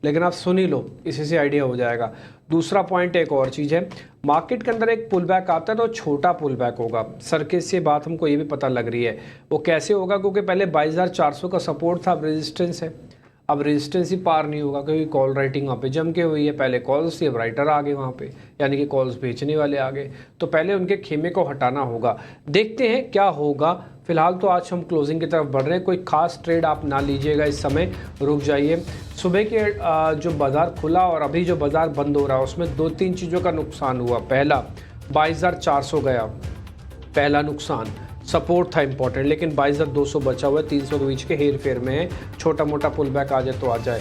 लेकिन आप सुन ही लो, इसी से आइडिया हो जाएगा। दूसरा पॉइंट एक और चीज़ है, मार्केट के अंदर एक पुल बैक आता है तो छोटा पुल बैक होगा। सर्किट से बात हमको ये भी पता लग रही है, वो कैसे होगा, क्योंकि पहले 22,400 का सपोर्ट था, अब रेजिस्टेंस है। अब रेजिस्टेंस ही पार नहीं होगा क्योंकि कॉल राइटिंग वहाँ पे जम के हुई है। पहले कॉल्स थी, अब राइटर आ गए वहाँ पे, यानी कि कॉल्स बेचने वाले आ गए। तो पहले उनके खेमे को हटाना होगा। देखते हैं क्या होगा। फिलहाल तो आज हम क्लोजिंग की तरफ बढ़ रहे हैं। कोई खास ट्रेड आप ना लीजिएगा इस समय, रुक जाइए। सुबह के जो बाज़ार खुला और अभी जो बाज़ार बंद हो रहा है उसमें 2-3 चीज़ों का नुकसान हुआ। पहला 22,400 गया, पहला नुकसान। सपोर्ट था इंपॉर्टेंट, लेकिन 22,200 बचा हुआ है, 300 के बीच के हेर फेर में है। छोटा मोटा पुल बैक आ जाए तो आ जाए।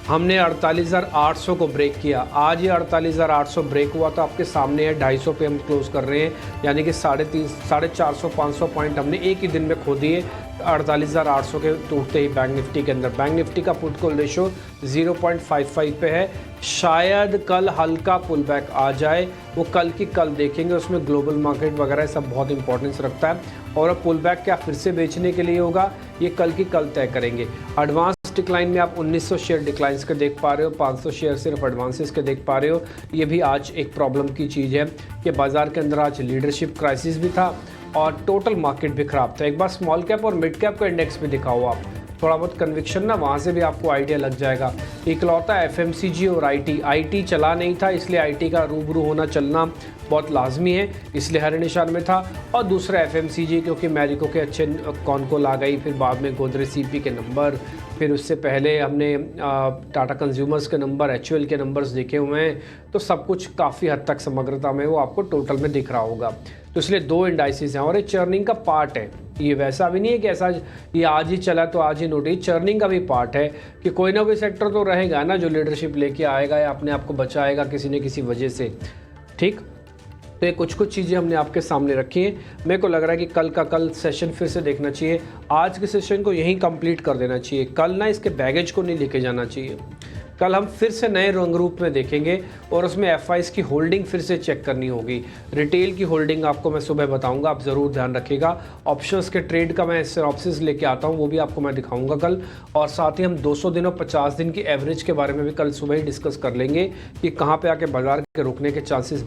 हमने 48,800 को ब्रेक किया। आज ये 48,800 ब्रेक हुआ तो आपके सामने है 250 पे हम क्लोज कर रहे हैं, यानी कि 450-500 पॉइंट हमने एक ही दिन में खो दिए 48,800 के टूटते ही बैंक निफ्टी के अंदर। बैंक निफ्टी का पुट कॉल रेशो 0.55 पे है। शायद कल हल्का पुल बैक आ जाए, वो कल की कल देखेंगे, उसमें ग्लोबल मार्केट वगैरह सब बहुत इंपॉर्टेंस रखता है। और पुल बैक क्या फिर से बेचने के लिए होगा, ये कल की कल तय करेंगे। एडवांस डिक्लाइन में आप 1900 शेयर डिक्लाइंस के देख पा रहे हो, 500 शेयर सिर्फ एडवांसेस के देख पा रहे हो। ये भी आज एक प्रॉब्लम की चीज़ है कि बाजार के अंदर आज लीडरशिप क्राइसिस भी था और टोटल मार्केट भी खराब था। एक बार स्मॉल कैप और मिड कैप का इंडेक्स भी दिखाओ आप, थोड़ा बहुत कन्विक्शन ना, वहाँ से भी आपको आइडिया लग जाएगा। इकलौता एफएमसीजी और आईटी चला नहीं था, इसलिए आईटी का रूबरू होना चलना बहुत लाजमी है, इसलिए हरे निशान में था। और दूसरा एफएमसीजी, क्योंकि मैरिको के अच्छे कॉल आ गई, फिर बाद में गोदरेज सीपी के नंबर, फिर उससे पहले हमने टाटा कंज्यूमर्स के नंबर, एचयूएल के नंबर्स देखे हुए हैं। तो सब कुछ काफ़ी हद तक समग्रता में वो आपको टोटल में दिख रहा होगा। तो इसलिए दो इंडाइसिस हैं और ये चर्निंग का पार्ट है। ये वैसा भी नहीं है कि ऐसा ये आज ही चला तो आज ही नोटिस, चर्निंग का भी पार्ट है कि कोई ना कोई सेक्टर तो रहेगा ना जो लीडरशिप लेके आएगा या अपने आप को बचाएगा किसी न किसी वजह से। ठीक, तो ये कुछ चीज़ें हमने आपके सामने रखी हैं। मेरे को लग रहा है कि कल का कल सेशन फिर से देखना चाहिए, आज के सेशन को यहीं कंप्लीट कर देना चाहिए। कल ना इसके बैगेज को नहीं लेके जाना चाहिए। कल हम फिर से नए रंग रूप में देखेंगे और उसमें एफआईज की होल्डिंग फिर से चेक करनी होगी। रिटेल की होल्डिंग आपको मैं सुबह बताऊंगा, आप ज़रूर ध्यान रखिएगा। ऑप्शंस के ट्रेड का मैं सिनॉप्सिस लेके आता हूं, वो भी आपको मैं दिखाऊंगा कल। और साथ ही हम 200 दिन और 50 दिन की एवरेज के बारे में भी कल सुबह ही डिस्कस कर लेंगे कि कहाँ पे आके बाजार के रुकने के चांसेस